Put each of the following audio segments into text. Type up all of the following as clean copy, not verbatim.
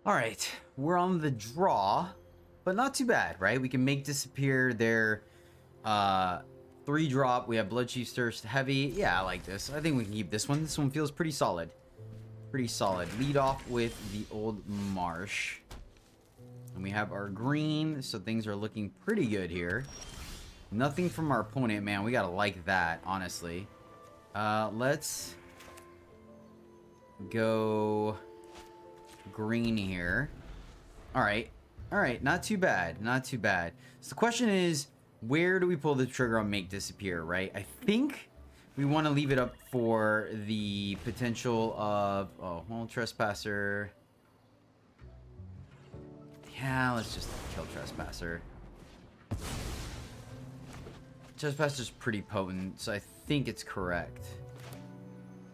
All right, we're on the draw, but not too bad, right? We can make disappear their 3-drop. We have Blood Chief's Thirst Heavy. Yeah, I like this. I think we can keep this one. This one feels pretty solid. Pretty solid. Lead off with the Old Marsh. And we have our green, so things are looking pretty good here. Nothing from our opponent, man. We gotta like that, honestly. Let's go green here. All right, not too bad, not too bad. So the question is, where do we pull the trigger on make disappear, right? I think we want to leave it up for the potential of, oh, well, Trespasser. Yeah, let's just kill Trespasser. Trespasser's pretty potent, so I think it's correct.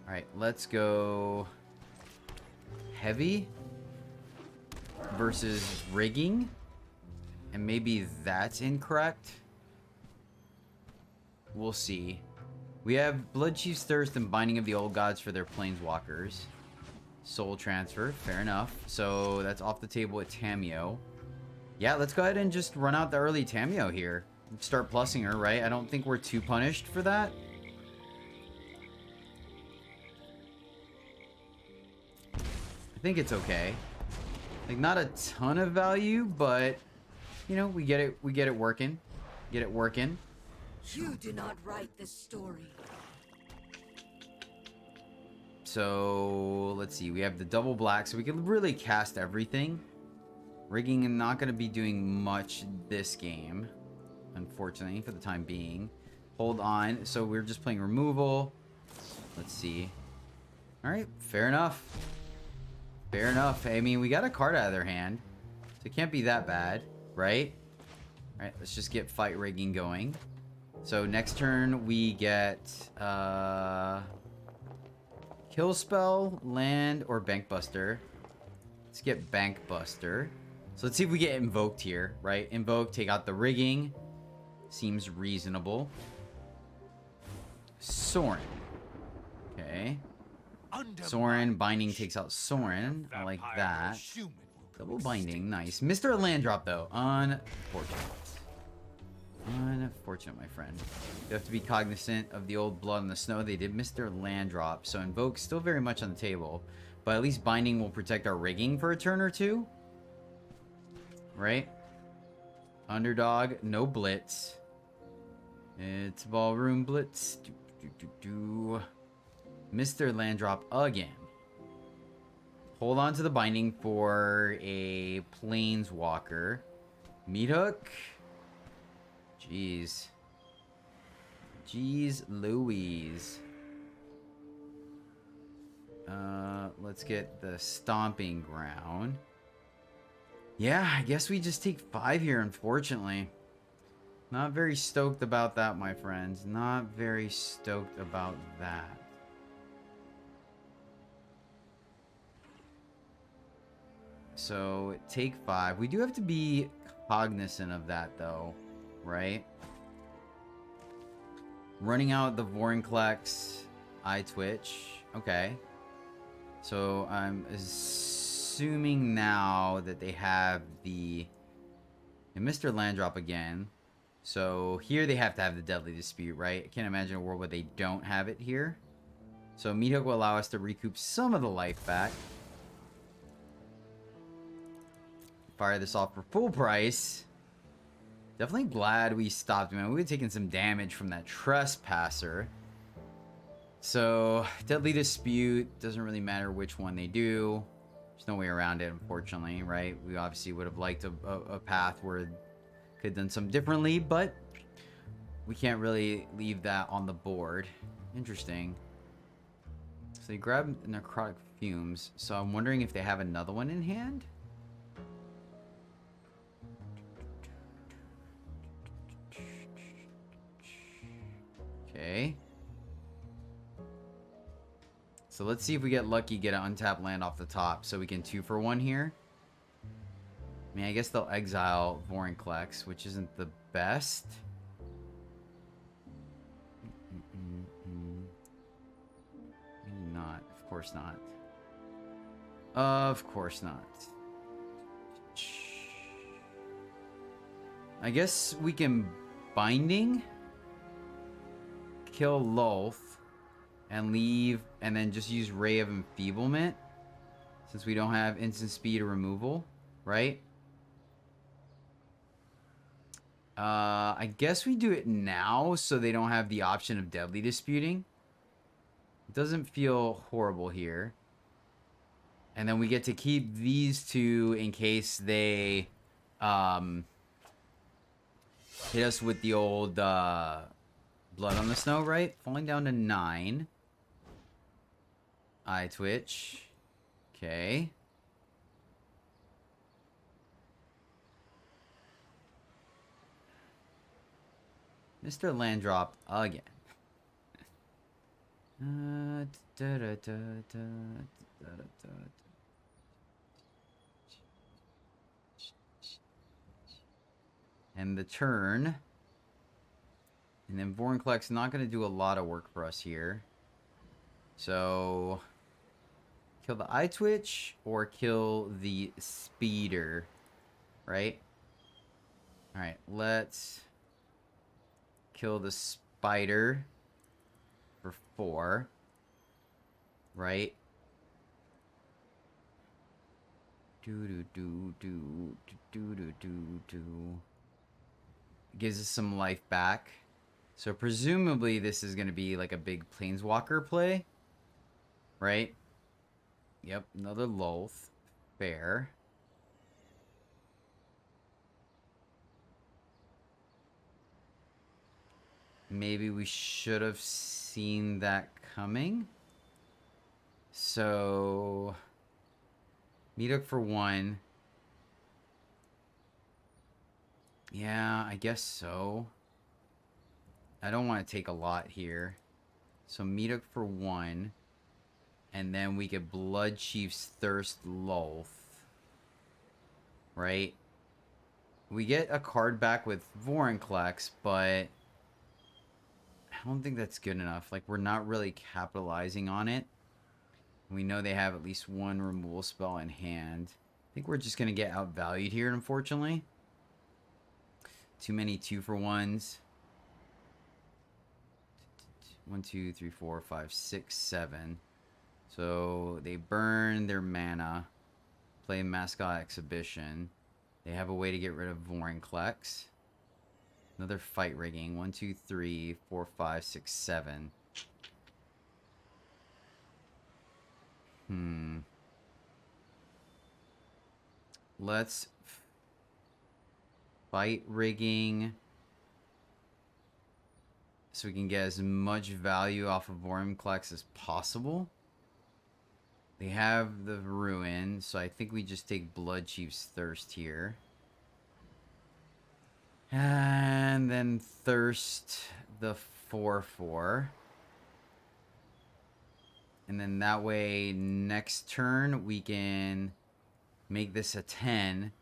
All right, let's go heavy versus rigging, and maybe that's incorrect. We'll see. We have Blood Chief's Thirst and Binding of the Old Gods for their Planeswalkers. Soul Transfer, fair enough. So that's off the table with Tamiyo. Yeah, let's go ahead and just run out the early Tamiyo here. Start plussing her, right? I don't think we're too punished for that. I think it's okay. Like, not a ton of value, but you know, we get it working. Get it working. You do not write this story. So let's see, we have the double black, so we can really cast everything. Rigging is not going to be doing much this game, unfortunately, for the time being. Hold on, so we're just playing removal. Let's see. All right, fair enough. Fair enough. I mean, we got a card out of their hand, so it can't be that bad, right? All right, let's just get fight rigging going. So next turn we get kill spell, land, or bank buster. Let's get bank buster. So let's see if we get invoked here, right? Invoke, take out the rigging. Seems reasonable. Sorin. Okay. Sorin, binding takes out Sorin. I like that. Double binding, nice. Mr. Land drop though, unfortunate. Unfortunate, my friend. You have to be cognizant of the old blood in the snow. They did miss their land drop, so invoke still very much on the table, but at least binding will protect our rigging for a turn or two, right? Underdog, no blitz. It's ballroom blitz. Mr. Land drop again. Hold on to the binding for a planeswalker. Meat hook. Jeez. Jeez Louise. Let's get the stomping ground. Yeah, I guess we just take 5 here, unfortunately. Not very stoked about that, my friends. Not very stoked about that. So, take 5. We do have to be cognizant of that, though. Right? Running out the Vorinclex, eye twitch. Okay. So I'm assuming now that they have the Mr. Landdrop again. So here they have to have the Deadly Dispute, right? I can't imagine a world where they don't have it here. So Meat Hook will allow us to recoup some of the life back. Fire this off for full price. Definitely glad we stopped, man. We were taking some damage from that Trespasser. So, Deadly Dispute, doesn't really matter which one they do. There's no way around it, unfortunately, right? We obviously would have liked a path where it could have done some differently, but we can't really leave that on the board. Interesting. So they grab Necrotic Fumes. So I'm wondering if they have another one in hand? Okay. So let's see if we get lucky, get an untapped land off the top, so we can 2 for 1 here. I mean, I guess they'll exile Vorinclex, which isn't the best. Maybe not. Of course not. Of course not. I guess we can Binding, kill Lolth, and leave, and then just use Ray of Enfeeblement, since we don't have instant speed or removal, right? I guess we do it now so they don't have the option of Deadly Disputing. It doesn't feel horrible here. And then we get to keep these two in case they hit us with the old Blood on the Snow, right? Falling down to 9. Eye Twitch. Okay. Mr. Land dropped again. And the turn. And then Vorinclex not going to do a lot of work for us here. So, kill the Eye Twitch or kill the Speeder, right? Alright, let's kill the Spider for 4, right? Gives us some life back. So presumably this is going to be like a big Planeswalker play, right? Yep, another Lolth. Fair. Maybe we should have seen that coming. So, Meadow for 1. Yeah, I guess so. I don't want to take a lot here. So Meadow for 1. And then we get Blood Chief's Thirst Lolth. Right? We get a card back with Vorinclex, but I don't think that's good enough. Like, we're not really capitalizing on it. We know they have at least one removal spell in hand. I think we're just going to get outvalued here, unfortunately. Too many 2-for-1s. 1, 2, 3, 4, 5, 6, 7. So they burn their mana. Play Mascot Exhibition. They have a way to get rid of Vorinclex. Another fight rigging. 1, 2, 3, 4, 5, 6, 7. Let's fight rigging so we can get as much value off of Vorinclex as possible. They have the Ruin, so I think we just take Blood Chief's Thirst here. And then Thirst the 4/4. And then that way, next turn, we can make this a 10.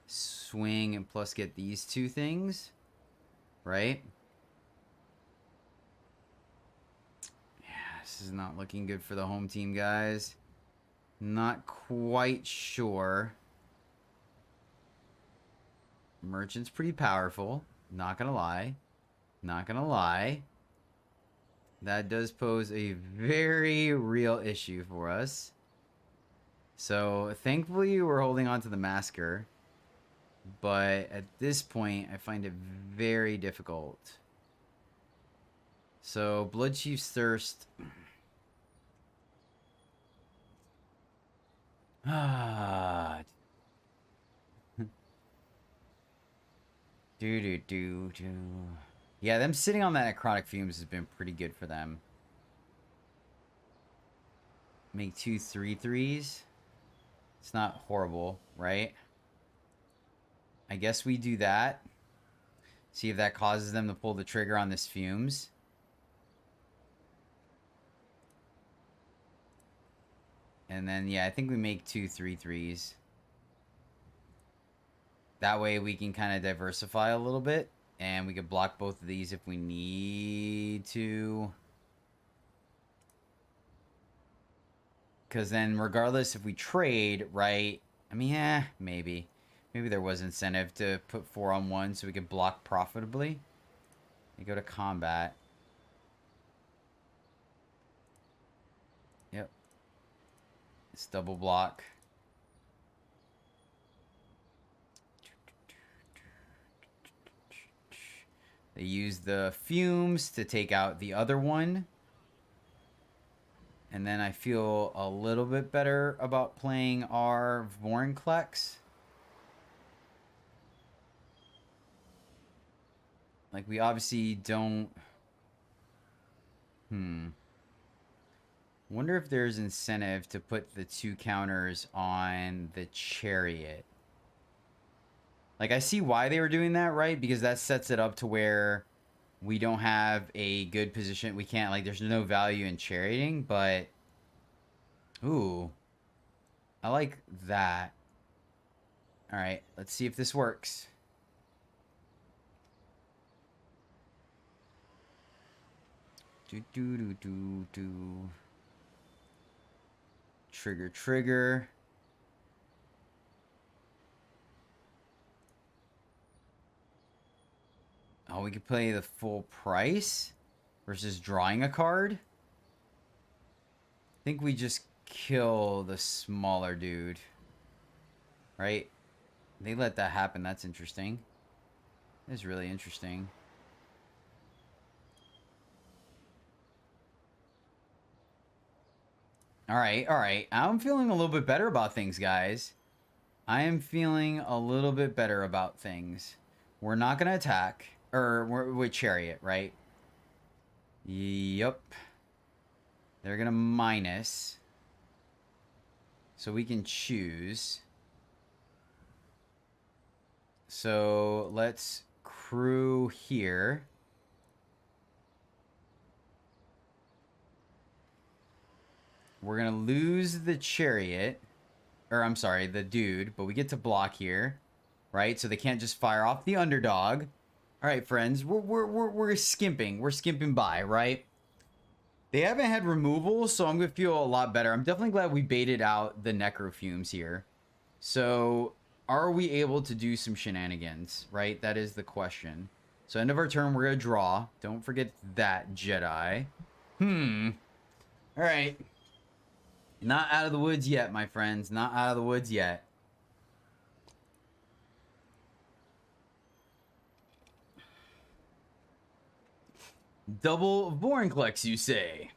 Swing and plus get these two things. Right? Yeah, this is not looking good for the home team, guys. Not quite sure. Merchant's pretty powerful. Not gonna lie. Not gonna lie. That does pose a very real issue for us. So, thankfully, we're holding on to the Masker. But at this point, I find it very difficult. So, Blood Chief's Thirst. Ah. Do. Yeah, them sitting on that Necrotic Fumes has been pretty good for them. Make 2 3/3s. It's not horrible, right? I guess we do that. See if that causes them to pull the trigger on this Fumes. And then, yeah, I think we make 2 3/3s. That way we can kind of diversify a little bit. And we can block both of these if we need to. Because then regardless if we trade, right? I mean, maybe. Maybe there was incentive to put 4 on 1 so we could block profitably. You go to combat. Yep. It's double block. They use the fumes to take out the other one. And then I feel a little bit better about playing our Vorinclex. Like, we obviously don't... Wonder if there's incentive to put the 2 counters on the chariot. Like, I see why they were doing that, right? Because that sets it up to where we don't have a good position. We can't, like, there's no value in charioting, but... Ooh. I like that. Alright, let's see if this works. Trigger, trigger. Oh, we could play the full price versus drawing a card. I think we just kill the smaller dude. Right? They let that happen. That's interesting. That's really interesting. Alright. I'm feeling a little bit better about things, guys. I am feeling a little bit better about things. We're not going to attack. Or, we're with Chariot, right? Yup. They're going to minus. So we can choose. So, let's crew here. We're going to lose the chariot. Or, I'm sorry, the dude. But we get to block here. Right? So they can't just fire off the underdog. Alright, friends. We're skimping. We're skimping by, right? They haven't had removal, so I'm going to feel a lot better. I'm definitely glad we baited out the necrofumes here. So, are we able to do some shenanigans? Right? That is the question. So, end of our turn, we're going to draw. Don't forget that, Jedi. Alright. Not out of the woods yet, my friends. Not out of the woods yet. Double Vorinclex, you say?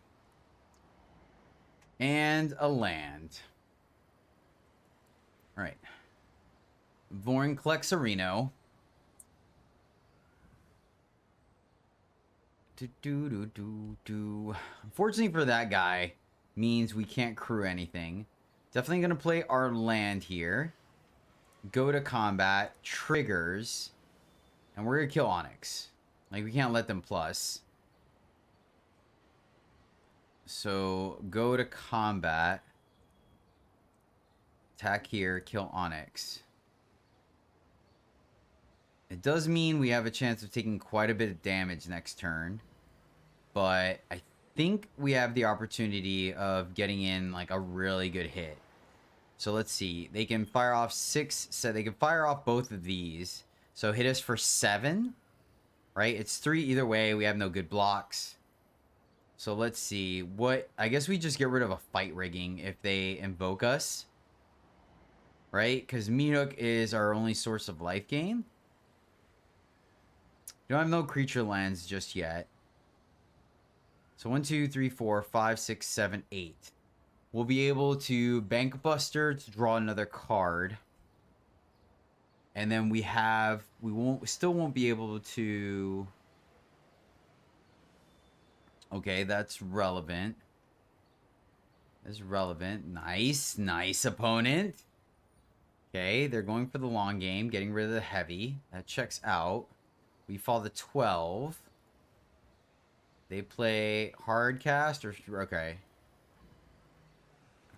And a land. Alright. Vorinclex Areno. Unfortunately for that guy, means we can't crew anything. Definitely going to play our land here. Go to combat. Triggers. And we're going to kill Onyx. Like, we can't let them plus. So, go to combat. Attack here. Kill Onyx. It does mean we have a chance of taking quite a bit of damage next turn. But I think we have the opportunity of getting in like a really good hit. So let's see. They can fire off 6. So they can fire off both of these. So hit us for 7. Right? It's 3 either way. We have no good blocks. So let's see. What? I guess we just get rid of a fight rigging if they invoke us. Right? Because Minook is our only source of life gain. Don't have no creature lands just yet. So 1, 2, 3, 4, 5, 6, 7, 8. We'll be able to Bank Buster to draw another card. And then we still won't be able to... Okay, that's relevant. That's relevant. Nice opponent. Okay, they're going for the long game, getting rid of the heavy. That checks out. We fall to 12. They play hard cast or... Okay.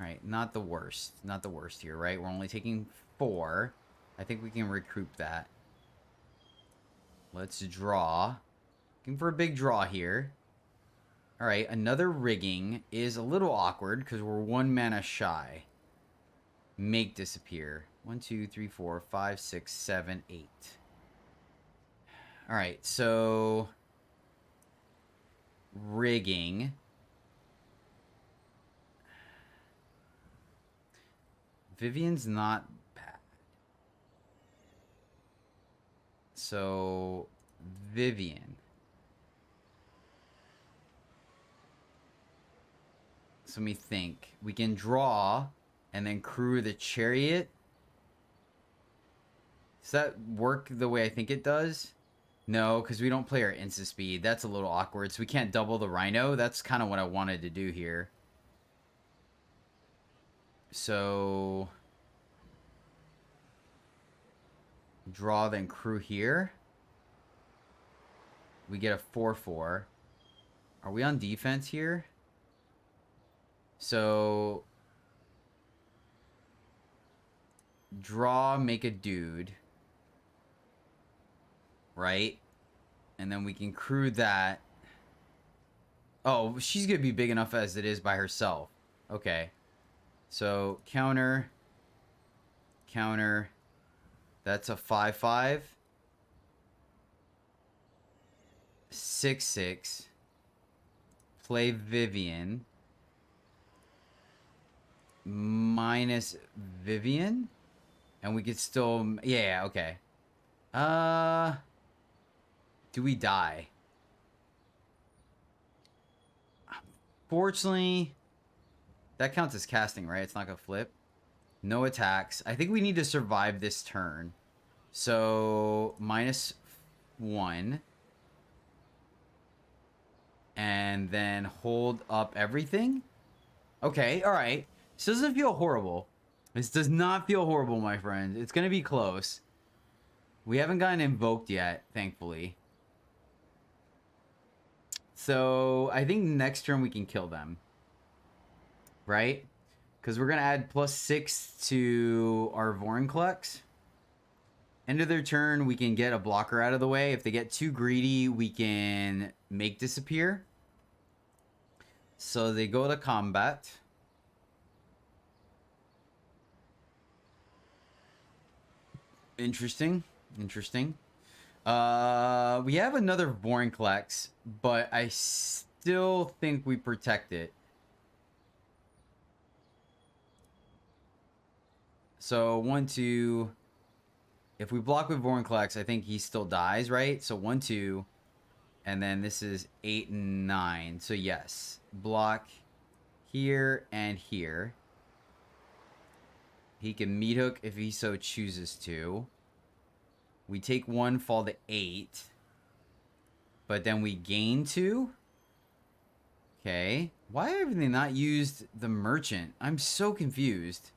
Alright, not the worst. Not the worst here, right? We're only taking 4. I think we can recoup that. Let's draw. Looking for a big draw here. Alright, another rigging is a little awkward because we're 1 mana shy. Make disappear. 1, 2, 3, 4, 5, 6, 7, 8. All right, so rigging. Vivian's not bad. So Vivian. So let me think. We can draw and then crew the chariot. Does that work the way I think it does? No, because we don't play our instant speed. That's a little awkward. So we can't double the rhino. That's kind of what I wanted to do here. So draw, then crew here. We get a 4/4. Are we on defense here? So draw, make a dude. Right? And then we can crew that. Oh, she's going to be big enough as it is by herself. Okay. So counter. Counter. That's a 5/5. 6/6. Play Vivian. Minus Vivian. And we could still... Yeah, okay. Do we die? Fortunately, that counts as casting, right? It's not gonna flip. No attacks. I think we need to survive this turn. So, -1. And then hold up everything. Okay, alright. This doesn't feel horrible. This does not feel horrible, my friend. It's gonna be close. We haven't gotten invoked yet, thankfully. So, I think next turn we can kill them. Right? Because we're going to add +6 to our Vorinclex. End of their turn, we can get a blocker out of the way. If they get too greedy, we can make disappear. So, they go to combat. Interesting. Interesting. We have another Vorinclex, but I still think we protect it. So 1, 2. If we block with Vorinclex, I think he still dies, right? So 1, 2, and then this is 8 and 9. So yes, block here and here. He can meat hook if he so chooses to. We take 1, fall to 8. But then we gain 2. Okay. Why have they not used the merchant? I'm so confused.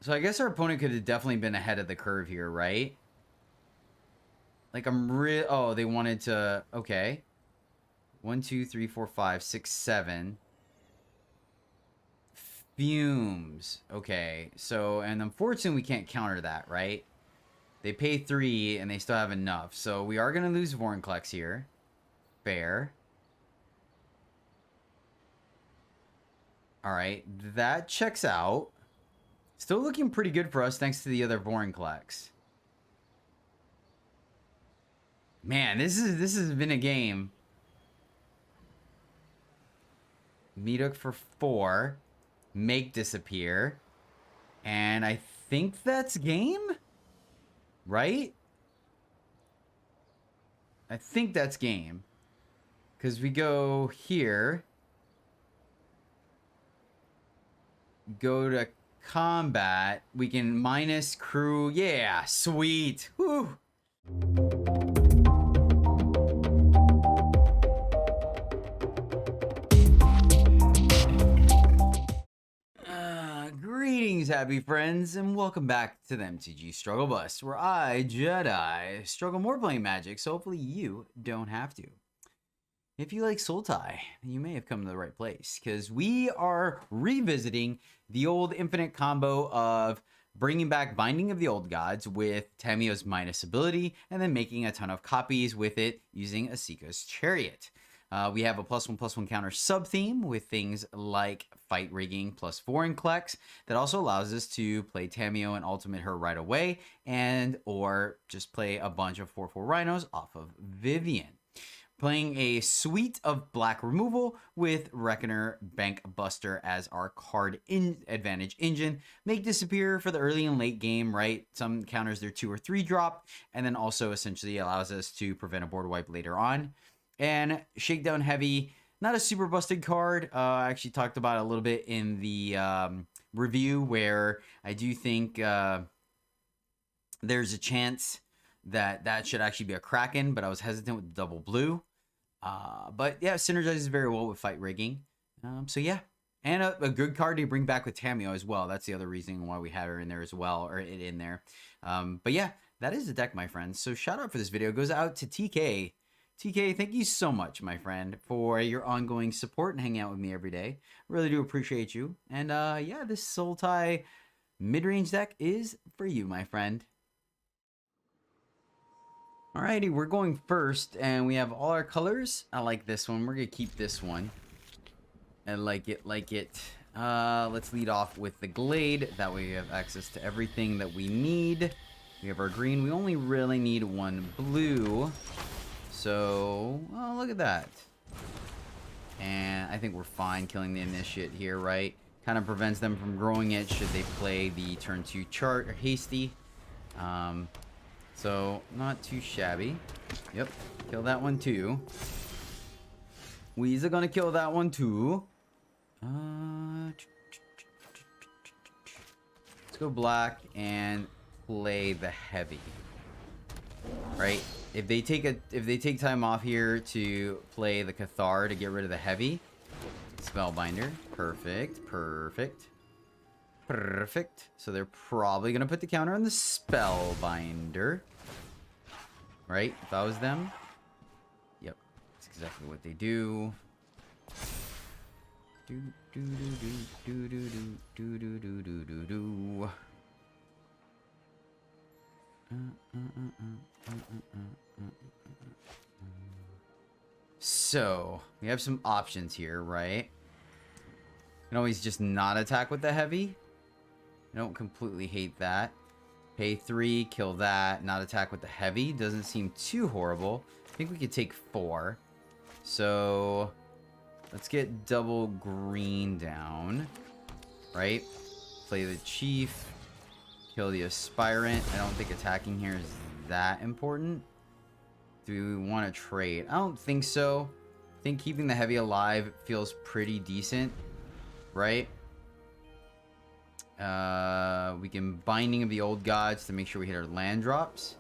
So I guess our opponent could have definitely been ahead of the curve here, right? Like oh, they wanted to... Okay. 1, 2, 3, 4, 5, 6, 7... Fumes. Okay, so, and unfortunately we can't counter that, right? They pay 3 and they still have enough. So we are going to lose Vorinclex here. Fair. Alright, that checks out. Still looking pretty good for us thanks to the other Vorinclex. Man, this has been a game. Meathook for 4. Make disappear. And I think that's game? Right? I think that's game. Because we go here. Go to combat. We can minus crew. Yeah, sweet. Whew. Greetings, happy friends, and welcome back to the MTG Struggle Bus, where I, Jedi, struggle more playing Magic, so hopefully you don't have to. If you like Sultai, you may have come to the right place, because we are revisiting the old infinite combo of bringing back Binding of the Old Gods with Tamiyo's minus ability, and then making a ton of copies with it using Asika's Chariot. We have a +1/+1 counter sub-theme with things like Fight Rigging plus Vorinclex that also allows us to play Tamiyo and ultimate her right away, and or just play a bunch of 4/4 Rhinos off of Vivian. Playing a suite of black removal with Reckoner Bank Buster as our card advantage engine. Make disappear for the early and late game, right? Some counters their 2 or 3 drop, and then also essentially allows us to prevent a board wipe later on. And Shakedown Heavy, not a super busted card. I actually talked about it a little bit in the review, where I do think there's a chance that should actually be a Kraken, but I was hesitant with double blue. But yeah, synergizes very well with Fight Rigging. So yeah, and a good card to bring back with Tamiyo as well. That's the other reason why we have her in there as well, or it in there. But yeah, that is the deck, my friends. So shout out for this video goes out to TK. TK, thank you so much, my friend, for your ongoing support and hanging out with me every day. Really do appreciate you. And yeah, this Sultai Midrange deck is for you, my friend. Alrighty, we're going first, and we have all our colors. I like this one. We're gonna keep this one. I like it, like it. Let's lead off with the Glade. That way we have access to everything that we need. We have our green. We only really need 1 blue. So, oh, look at that. And I think we're fine killing the Initiate here, right? Kind of prevents them from growing it should they play the turn 2 chart or hasty. So, not too shabby. Yep, kill that one too. Weezer gonna kill that one too. Let's go black and play the heavy. Right? If they take time off here to play the Cathar to get rid of the heavy, Spellbinder. Perfect, perfect. Perfect. So they're probably gonna put the counter on the Spellbinder. Right? If that was them. Yep. That's exactly what they do. So, we have some options here, right? You can always just not attack with the heavy. I don't completely hate that. Pay 3, kill that, not attack with the heavy. Doesn't seem too horrible. I think we could take 4. So, let's get double green down. Right? Play the Chief. Kill the Aspirant. I don't think attacking here is that important. Do we want to trade? I don't think so. I think keeping the heavy alive feels pretty decent. Right? We can Binding of the Old Gods to make sure we hit our land drops.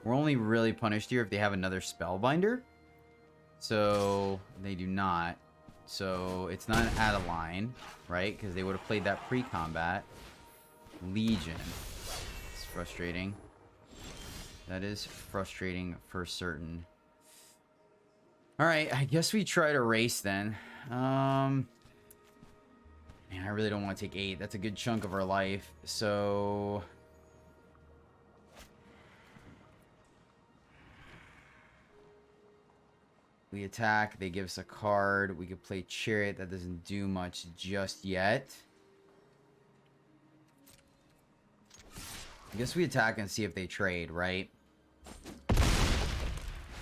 We're only really punished here if they have another Spellbinder. So, they do not. So, it's not out of line, right? Because they would have played that pre-combat. Legion. It's frustrating. That is frustrating for certain. Alright, I guess we try to race then. Man, I really don't want to take 8. That's a good chunk of our life. So... we attack. They give us a card. We could play Chariot. That doesn't do much just yet. I guess we attack and see if they trade, right?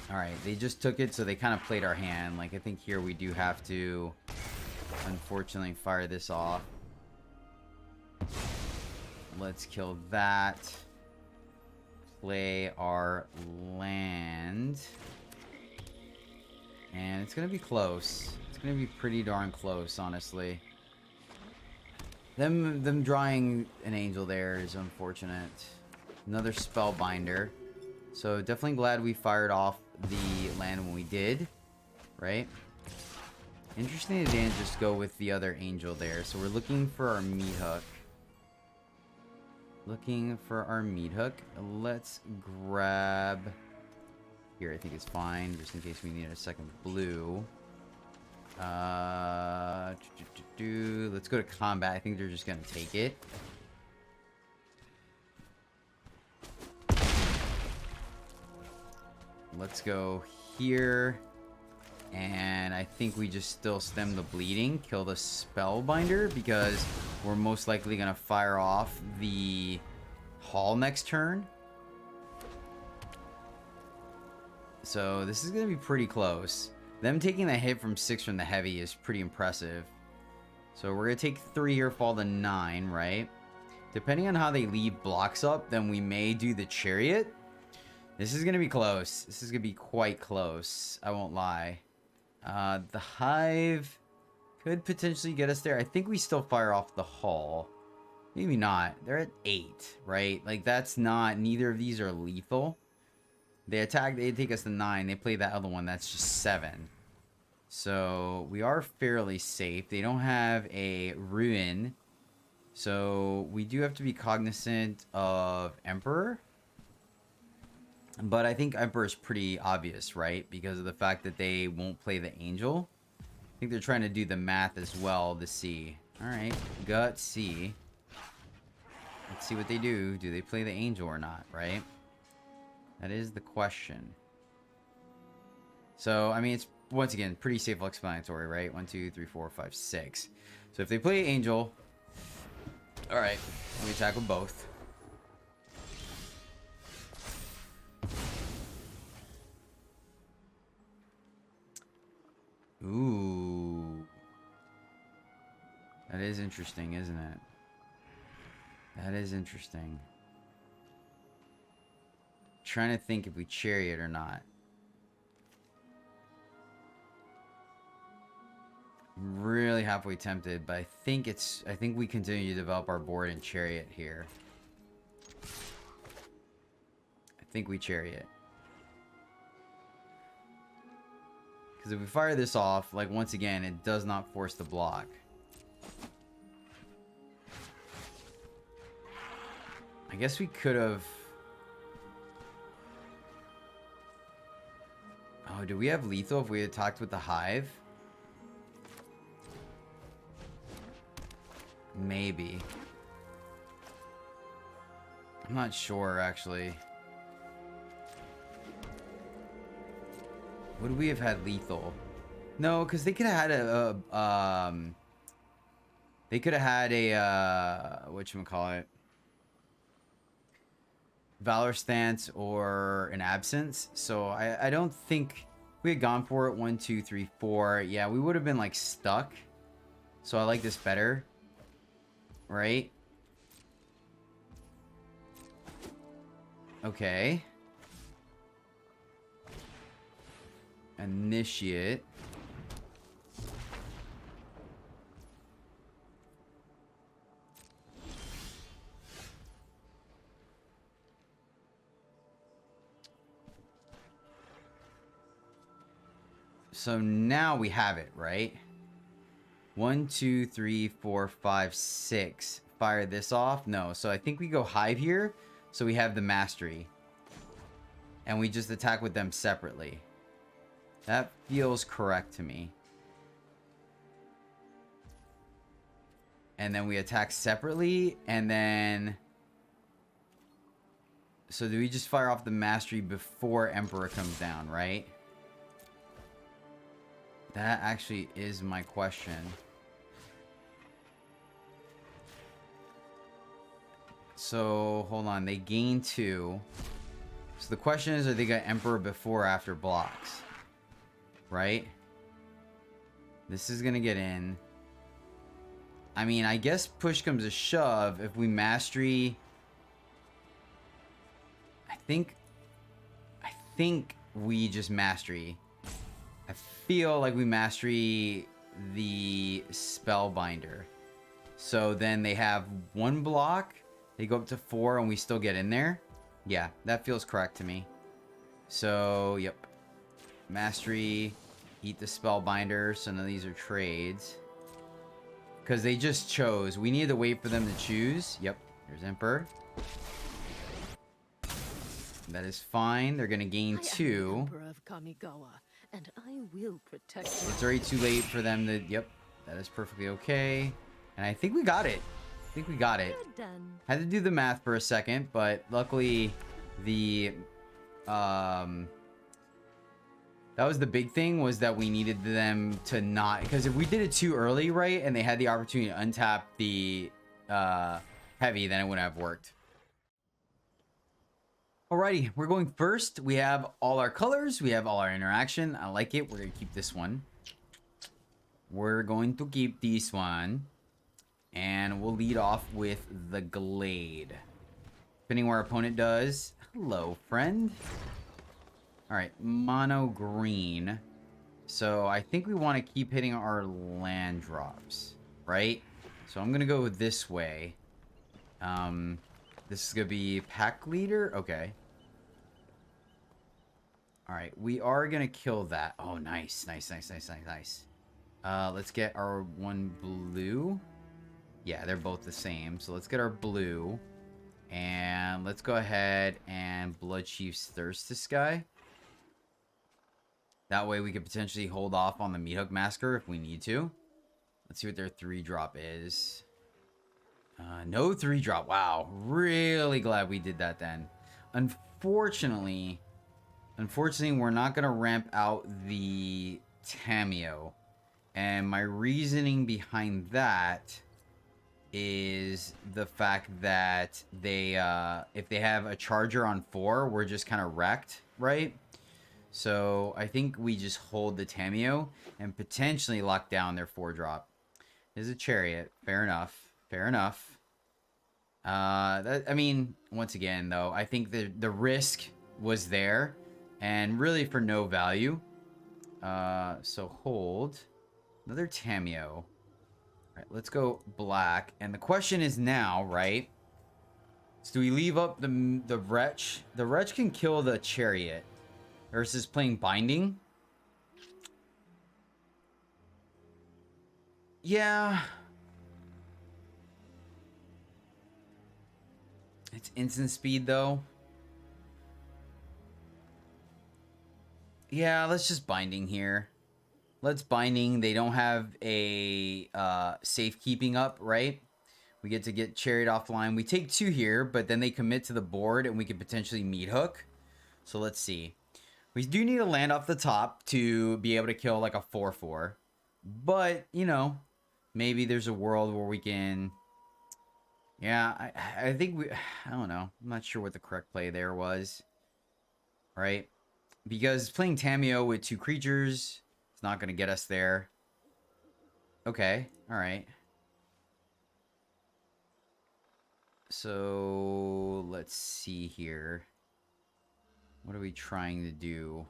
Alright, they just took it, so they kind of played our hand. Like, I think here we do have to... unfortunately, fire this off. Let's kill that. Play our land. And it's going to be close. It's going to be pretty darn close, honestly. Them drawing an angel there is unfortunate. Another Spellbinder. So definitely glad we fired off the land when we did. Right? Interesting they didn't just go with the other angel there. So we're looking for our meat hook. Looking for our meat hook. Let's grab... here, I think it's fine, just in case we need a second blue. Let's go to combat. I think they're just gonna take it. Let's go here. And I think we just still stem the bleeding, kill the Spellbinder, because we're most likely going to fire off the Hall next turn. So this is going to be pretty close. Them taking the hit from 6 from the heavy is pretty impressive. So we're going to take 3 here, fall to 9, right? Depending on how they leave blocks up, then we may do the Chariot. This is going to be close. This is going to be quite close. I won't lie. The Hive could potentially get us there. I think we still fire off the Hall. Maybe not. They're at 8, right? Like, that's not... Neither of these are lethal. They attack, they take us to 9. They play that other one. That's just 7. So, we are fairly safe. They don't have a Ruin. So, we do have to be cognizant of Emperor. But I think Emperor is pretty obvious, right? Because of the fact that they won't play the Angel. I think they're trying to do the math as well to see. Alright, gut C. Let's see what they do. Do they play the Angel or not, right? That is the question. So, I mean, it's, once again, pretty self-explanatory, right? 1, 2, 3, 4, 5, 6. So if they play Angel... Alright, let me tackle both. Ooh. That is interesting, isn't it? That is interesting. Trying to think if we Chariot or not. I'm really halfway tempted, but I think we continue to develop our board in Chariot here. I think we Chariot. Because if we fire this off, like, once again, it does not force the block. I guess we could have... Oh, do we have lethal if we had talked with the Hive? Maybe. I'm not sure, actually. Would we have had lethal? No, because they could have had they could have had a whatchamacallit, Valor Stance or an Absence. So I don't think we had gone for it. 1, 2, 3, 4. Yeah, we would have been like stuck. So I like this better. Right? Okay. Initiate. So now we have it, right? 1, 2, 3, 4, 5, 6. Fire this off? No. So I think we go Hive here. So we have the Mastery. And we just attack with them separately. That feels correct to me. And then we attack separately. And then... So do we just fire off the Mastery before Emperor comes down, right? That actually is my question. So, hold on. They gain 2. So the question is, are they got Emperor before or after blocks? Right? This is gonna get in. I mean, I guess push comes to shove. If we Mastery... I think we just Mastery. I feel like we Mastery the Spellbinder. So then they have 1 block. They go up to 4 and we still get in there. Yeah, that feels correct to me. So, yep. Mastery, eat the Spellbinder. So none of these are trades. Because they just chose. We need to wait for them to choose. Yep, there's Emperor. That is fine. They're going to gain 2. Emperor of Kamigawa, and I will protect you. It's already too late for them to... Yep, that is perfectly okay. And I think we got it. I think we got it. Done. Had to do the math for a second, but luckily the That was the big thing, was that we needed them to not, because if we did it too early, right, and they had the opportunity to untap the heavy, then it wouldn't have worked. Alrighty, we're going first. We have all our colors. We have all our interaction. I like it. We're going to keep this one. We're going to keep this one. And we'll lead off with the Glade. Depending where our opponent does. Hello, friend. Alright, mono green. So I think we want to keep hitting our land drops, right? So I'm going to go this way. This is going to be pack leader. Okay. Alright, we are going to kill that. Oh, nice. Nice. Let's get our one blue. Yeah, they're both the same. So let's get our blue. And let's go ahead and Blood Chief's Thirst this guy. That way we could potentially hold off on the Meathook Massacre if we need to. Let's see what their 3-drop is. No 3-drop. Wow. Really glad we did that then. Unfortunately, we're not going to ramp out the Tamiyo. And my reasoning behind that is the fact that they, if they have a charger on 4, we're just kind of wrecked, right? So I think we just hold the Tamiyo and potentially lock down their 4-drop. There's a chariot. Fair enough. Fair enough. I mean, once again, though, I think the risk was there and really for no value. So hold. Another Tamiyo. All right, let's go black. And the question is now, right? So do we leave up the Wretch? The Wretch can kill the chariot. Versus playing Binding. Yeah. It's instant speed, though. Yeah, let's just Binding here. Let's Binding. They don't have a safekeeping up, right? We get to get Chariot offline. We take 2 here, but then they commit to the board, and we could potentially Meathook. So let's see. We do need to land off the top to be able to kill like a 4/4. But, you know, maybe there's a world where we can... Yeah, I think we... I don't know. I'm not sure what the correct play there was. Right? Because playing Tamiyo with 2 creatures, it's not going to get us there. Okay. Alright. So, let's see here. What are we trying to do?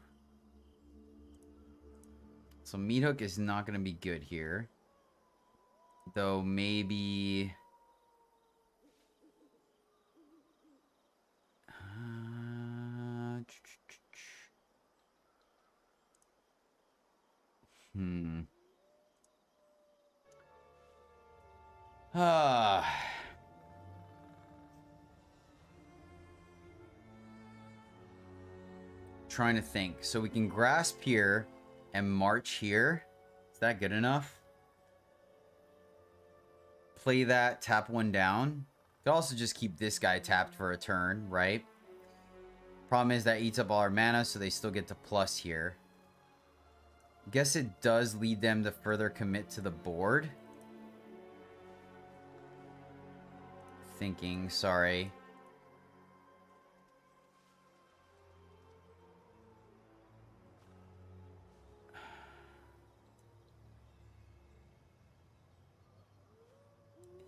So Meathook is not going to be good here. Though maybe... Trying to think. So we can grasp here and march here. Is that good enough? Play that, tap 1 down. Could also just keep this guy tapped for a turn, right? Problem is that eats up all our mana, so they still get to plus here. Guess it does lead them to further commit to the board. Thinking, sorry.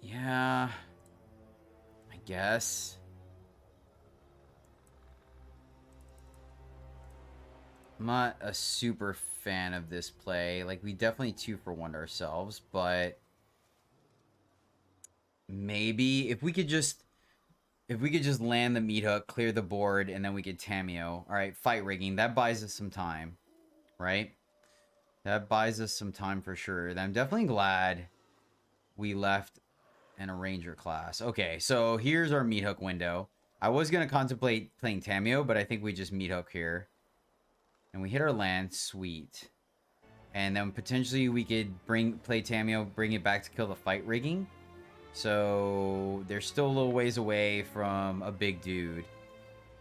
Yeah, I guess. I'm not a super fan of this play. Like, we definitely 2-for-1'd ourselves, but maybe if we could just land the Meathook, clear the board, and then we could Tamiyo. All right, fight rigging. That buys us some time, right? That buys us some time for sure. I'm definitely glad we left an Arranger class. Okay, so here's our Meathook window. I was going to contemplate playing Tamiyo, but I think we just Meathook here. And we hit our land. Sweet. And then potentially we could play Tamiyo, bring it back to kill the fight rigging. So they're still a little ways away from a big dude.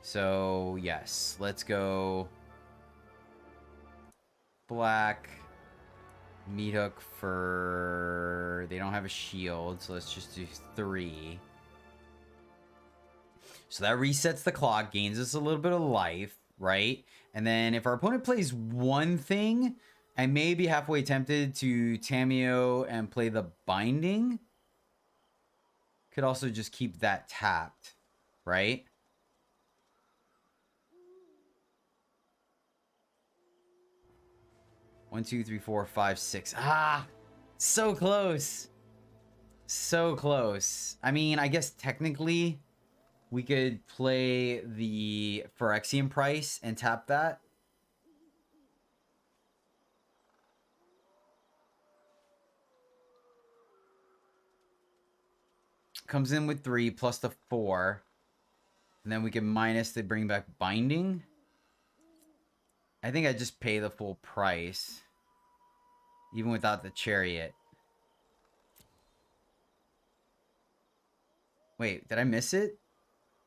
So yes, let's go. black. Meat hook for... They don't have a shield, so let's just do 3. So that resets the clock, gains us a little bit of life, right? And then if our opponent plays one thing, I may be halfway tempted to Tamiyo and play the binding. Could also just keep that tapped, right? One, 2, 3, 4, 5, 6. Ah, so close. So close. I mean, I guess technically we could play the Phyrexian price and tap that. Comes in with 3 plus the 4. And then we can minus to bring back binding. I think I just pay the full price. Even without the chariot. Wait, did I miss it?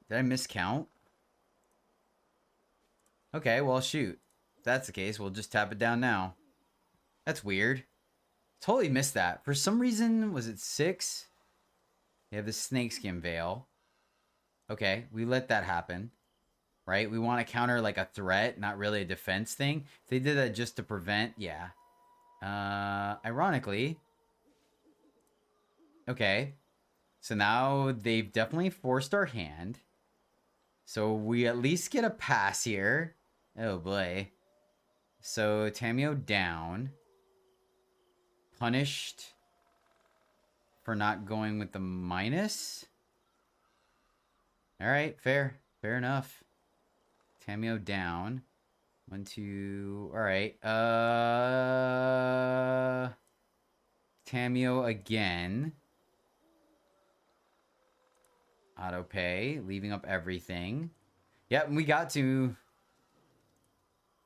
Did I miscount? Okay, well, shoot. If that's the case, we'll just tap it down now. That's weird. Totally missed that. For some reason, was it 6? You have the snakeskin veil. Okay, we let that happen. Right? We want to counter like a threat, not really a defense thing. If they did that just to prevent, yeah. Ironically. Okay. So now they've definitely forced our hand. So we at least get a pass here. Oh boy. So Tamiyo down. Punished for not going with the minus. Alright, fair. Fair enough. Tamiyo down. 1, 2. Alright. Tamiyo again. Auto pay. Leaving up everything. Yep, we got to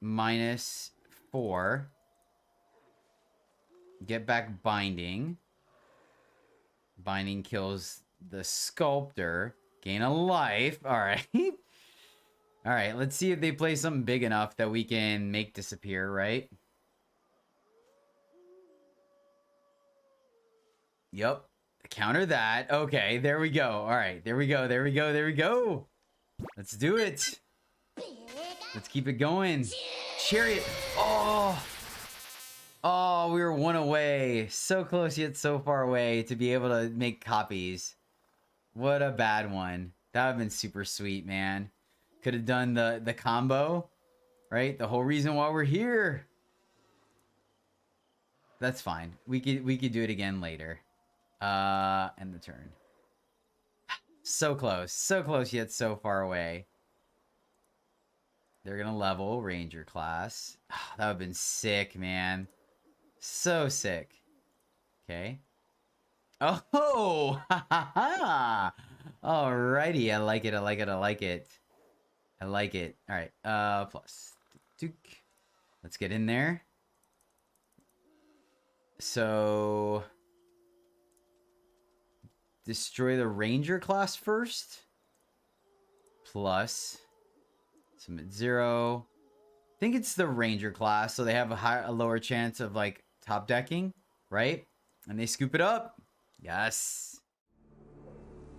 -4. Get back binding. Binding kills the sculptor. Gain a life. Alright. Alright, let's see if they play something big enough that we can make disappear, right? Yep. Counter that. Okay, there we go. Alright, there we go, there we go, there we go. Let's do it. Let's keep it going. Chariot. Oh. Oh, we were 1 away. So close yet so far away to be able to make copies. What a bad one. That would have been super sweet, man. Could have done the combo, right? The whole reason why we're here. That's fine. We could do it again later. End the turn. So close yet so far away. They're gonna level Ranger class. That would have been sick, man. So sick. Okay. Oh, ha ha ha. Alrighty, I like it. I like it. I like it. I like it. All right. Plus. Let's get in there. So destroy the Ranger class first. Plus. Submit 0. I think it's the Ranger class, so they have a lower chance of like top decking, right? And they scoop it up. Yes.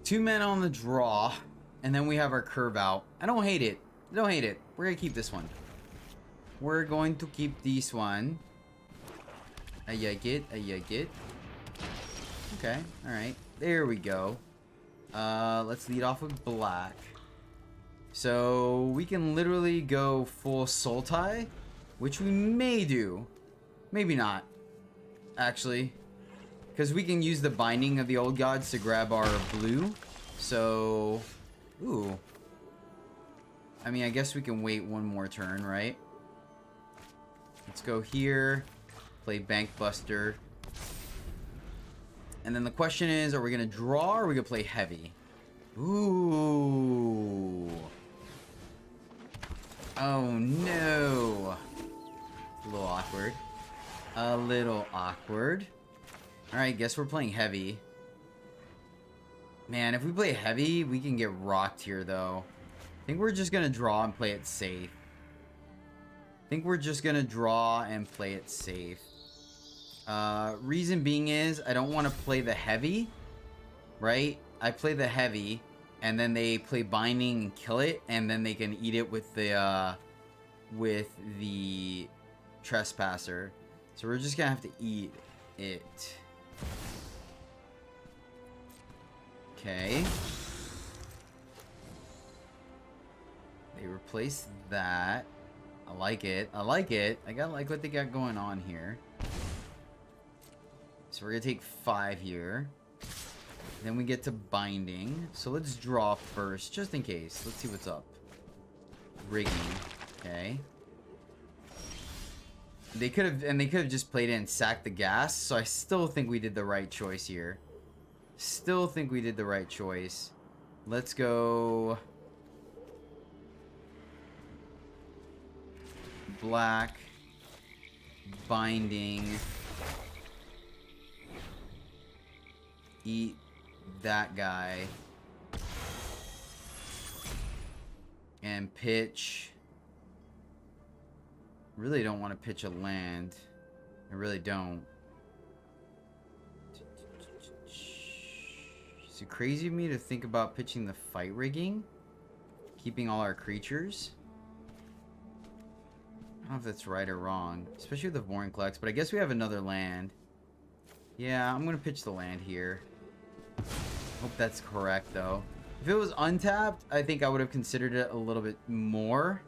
2 men on the draw, and then we have our curve out. I don't hate it. I don't hate it. We're gonna keep this one. We're going to keep this one. I like it. I like it. Okay. All right. There we go. Let's lead off with black. So we can literally go full Sultai, which we may do. Maybe not, actually. Because we can use the binding of the old gods to grab our blue. So, ooh. I mean, I guess we can wait 1 more turn, right? Let's go here. Play Bank Buster. And then the question is, are we going to draw or are we going to play heavy? Ooh. Oh, no. It's a little awkward. A little awkward. Alright, guess we're playing heavy. Man, if we play heavy, we can get rocked here, though. I think we're just going to draw and play it safe. think we're just gonna draw and play it safe. Reason being is I don't want to play the heavy, right? I play the heavy, and then they play binding and kill it, and then they can eat it with the trespasser. So we're just gonna have to eat it. Okay. They replaced that. I like it. I like it. I gotta like what they got going on here. So we're gonna take 5 here. Then we get to binding. So let's draw first, just in case. Let's see what's up. Rigging. Okay. They could have just played it and sacked the gas. So I still think we did the right choice here. Still think we did the right choice. Let's go black, binding, eat that guy, and pitch. Really don't want to pitch a land. I really don't. Is it crazy of me to think about pitching the fight rigging? Keeping all our creatures? I don't know if that's right or wrong. Especially with the Vorinclex, but I guess we have another land. Yeah, I'm going to pitch the land here. Hope that's correct, though. If it was untapped, I think I would have considered it a little bit more.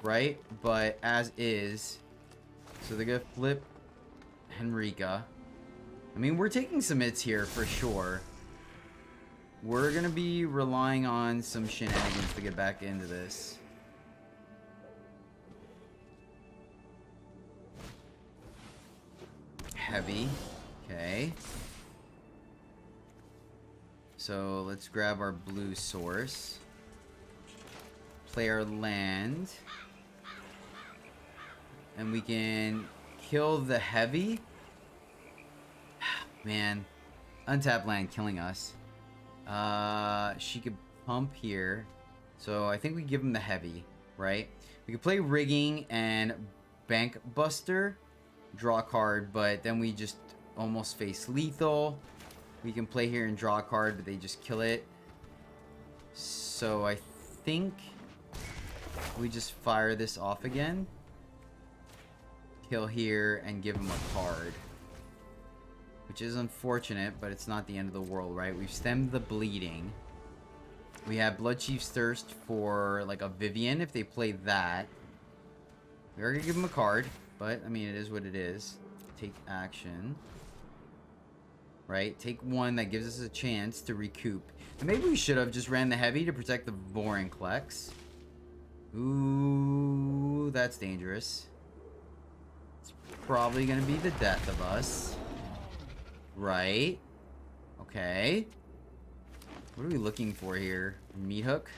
Right? But as is. So they're going to flip Henrika. I mean, we're taking some hits here for sure. We're going to be relying on some shenanigans to get back into this. Heavy. Okay. So let's grab our blue source. Play our land. And we can kill the heavy. Man. Untapped land killing us. She could pump here. So I think we give him the heavy, right? We could play rigging and bank buster. Draw a card, but then we just almost face lethal. We can play here and draw a card, but they just kill it. So I think we just fire this off again. Kill here and give him a card. Which is unfortunate, but it's not the end of the world, right? We've stemmed the bleeding. We have Blood Chief's Thirst for like a Vivian if they play that. We are going to give him a card, but I mean, it is what it is. Take action. Right? Take one that gives us a chance to recoup. And maybe we should have just ran the heavy to protect the Vorinclex. Ooh, that's dangerous. It's probably going to be the death of us. Right? Okay. What are we looking for here? Meat hook?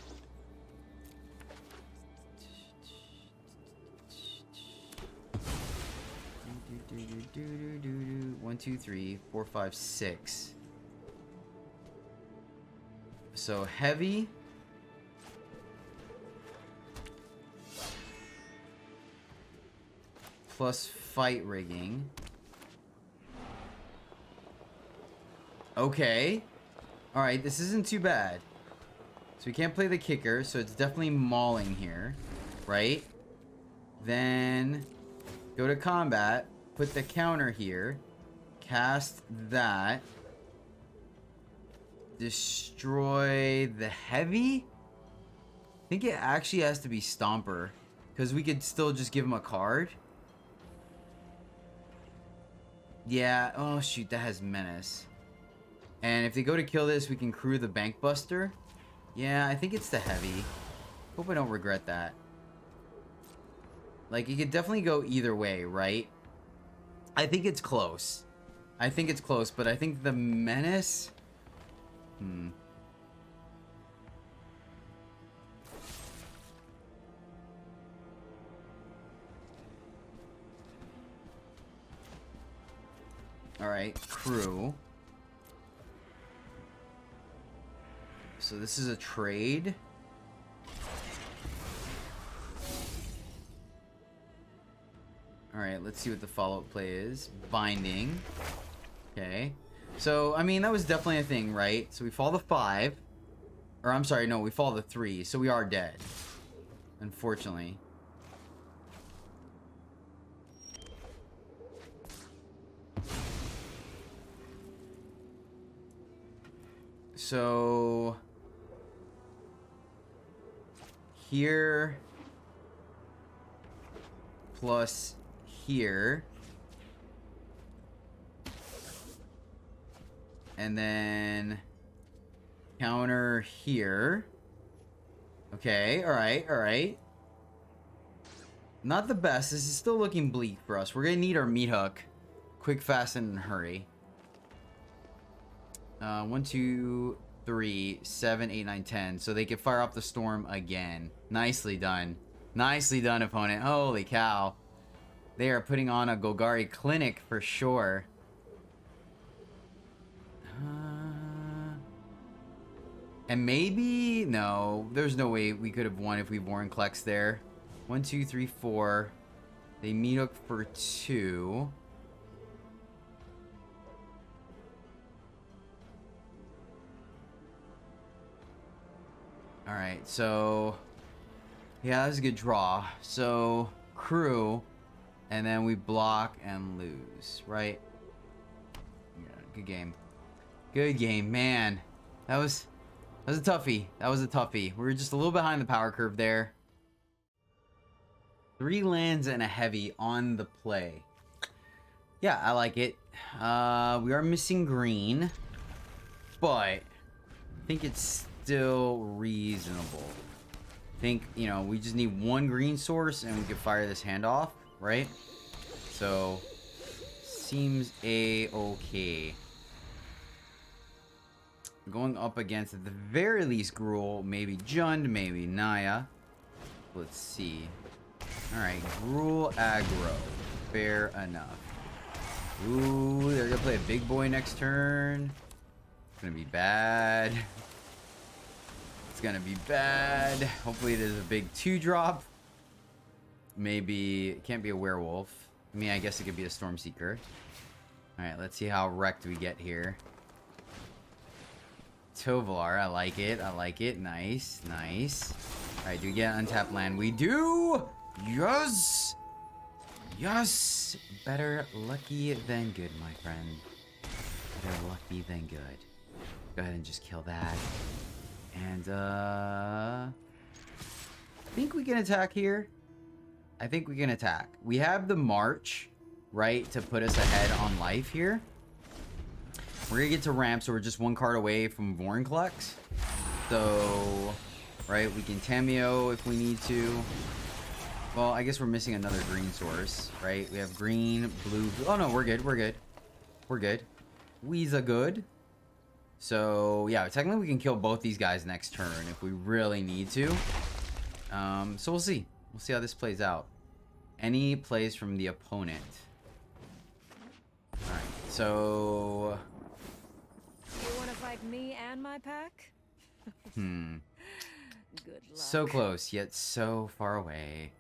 One, two, three, 4, 5, 6. So heavy. Plus fight rigging. Okay. Alright, this isn't too bad. So we can't play the kicker, so it's definitely mauling here. Right? Then go to combat. Put the counter here. Cast that. Destroy the heavy? I think it actually has to be Stomper. Because we could still just give him a card. Yeah. Oh, shoot. That has Menace. And if they go to kill this, we can crew the Bank Buster. Yeah, I think it's the heavy. Hope I don't regret that. Like, it could definitely go either way, right? I think it's close. I think it's close, but I think the Menace... Alright, crew. So this is a trade. let's see what the follow-up play is. Binding. Okay. So, I mean, that was definitely a thing, right? So we fall to 5. Or, I'm sorry, no, we fall to 3. So we are dead. Unfortunately. So... here... plus here. And then counter here. Okay, alright, alright. Not the best. This is still looking bleak for us. We're gonna need our meat hook. Quick, fast, and hurry. 1, 2, 3, 7, 8, 9, 10. So they can fire up the storm again. Nicely done. Nicely done, opponent. Holy cow. They are putting on a Golgari clinic for sure. And maybe... no, there's no way we could have won if we Vorinclex there. 1, 2, 3, 4. They meat hook for 2. Alright, so... yeah, that was a good draw. So, crew, and then we block and lose, right? Yeah, good game. Good game, man. That was a toughie. That was a toughie. We were just a little behind the power curve there. 3 lands and a heavy on the play. Yeah, I like it. We are missing green, but I think it's still reasonable. I think, you know, we just need 1 green source and we can fire this hand off, right? So, seems a-okay. Going up against, at the very least, Gruul, maybe Jund, maybe Naya. Let's see. Alright, Gruul aggro. Fair enough. Ooh, they're gonna play a big boy next turn. It's gonna be bad. It's gonna be bad. Hopefully it is a big 2-drop. Maybe it can't be a werewolf. I mean, I guess it could be a Stormseeker. Alright, let's see how wrecked we get here. Tovolar, I like it. I like it. Nice, nice. Alright, do we get untapped land? We do! Yes! Yes! Better lucky than good, my friend. Better lucky than good. Go ahead and just kill that. And, I think we can attack here. I think we can attack. We have the March, right, to put us ahead on life here. We're gonna get to ramp, so we're just 1 card away from Vorinclex. So, right, we can Tamiyo if we need to. Well, I guess we're missing another green source, right? We have green, blue... oh, no, we're good, we're good. We're good. We's a good. So, yeah, technically we can kill both these guys next turn if we really need to. So we'll see. We'll see how this plays out. Any plays from the opponent. Alright, so... You want to fight me and my pack? Hmm. Good luck. So close, yet so far away.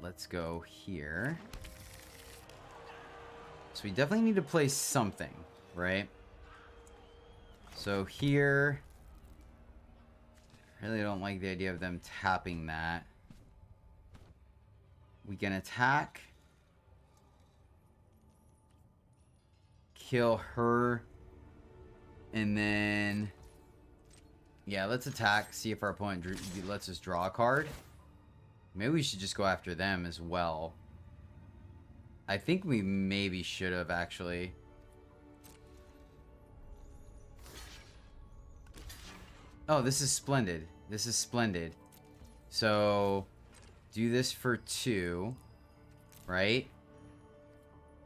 Let's go here. So we definitely need to play something, right? So here... really don't like the idea of them tapping that. We can attack. Kill her. And then... yeah, let's attack. See if our opponent lets us draw a card. Maybe we should just go after them as well. I think we maybe should have, actually. Oh, this is splendid. This is splendid. So, do this for 2. Right?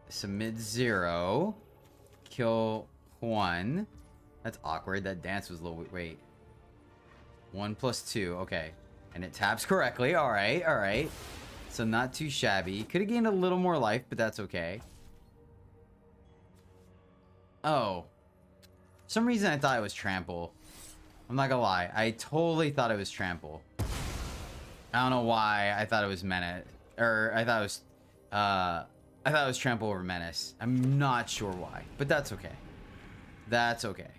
Submit 0. Kill 1. That's awkward. That dance was a little... wait. 1 plus 2. Okay. And it taps correctly. Alright, alright. So not too shabby. Could have gained a little more life, but that's okay. Oh. For some reason I thought it was trample. I'm not gonna lie. I totally thought it was trample. I don't know why I thought it was Menace. Or I thought it was I thought it was Trample Over Menace. I'm not sure why, but that's okay. That's okay.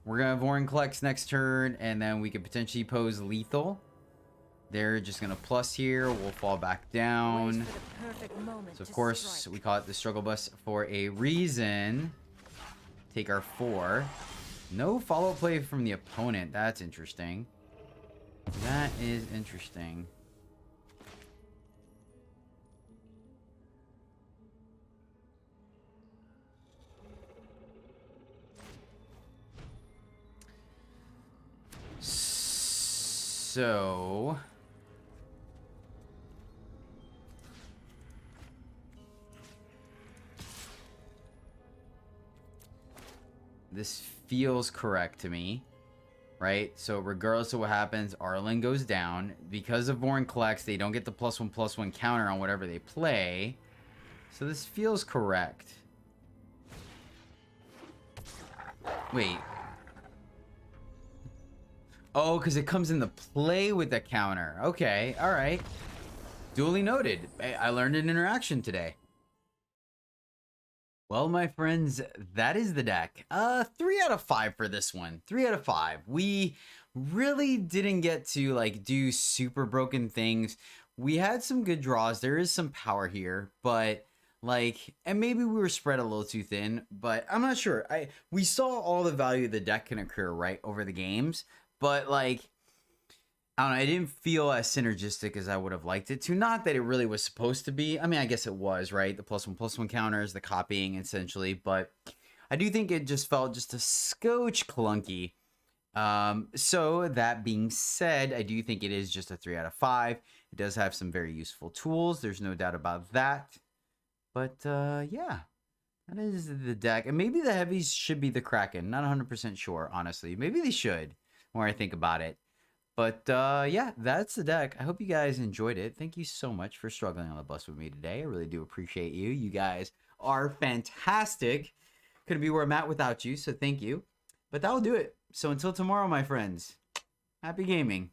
We're going to Vorinclex next turn, and then we could potentially pose lethal. They're just going to plus here. We'll fall back down. So, of course, we call it the struggle bus for a reason. Take our 4. No follow-up play from the opponent. That's interesting. That is interesting. So... this feels correct to me, right? So regardless of what happens, Arlen goes down. Because of Vorinclex, they don't get the +1/+1 counter on whatever they play. So this feels correct. Wait. Oh, because it comes into play with the counter. Okay, all right. Duly noted. I learned an interaction today. Well, my friends, that is the deck. 3 out of 5 for this one. 3 out of 5. We really didn't get to like do super broken things. We had some good draws. There is some power here, but like, and maybe we were spread a little too thin, but I'm not sure. We saw all the value of the deck can occur right over the games, but like, I don't know, it didn't feel as synergistic as I would have liked it to. Not that it really was supposed to be. I mean, I guess it was, right? The +1/+1 counters, the copying, essentially. But I do think it just felt just a scotch clunky. So that being said, I do think it is just a 3 out of 5. It does have some very useful tools. There's no doubt about that. But yeah, that is the deck. And maybe the heavies should be the Kraken. Not 100% sure, honestly. Maybe they should, the more I think about it. But yeah, that's the deck. I hope you guys enjoyed it. Thank you so much for struggling on the bus with me today. I really do appreciate you. You guys are fantastic. Couldn't be where I'm at without you, so thank you. But that'll do it. So until tomorrow, my friends, happy gaming.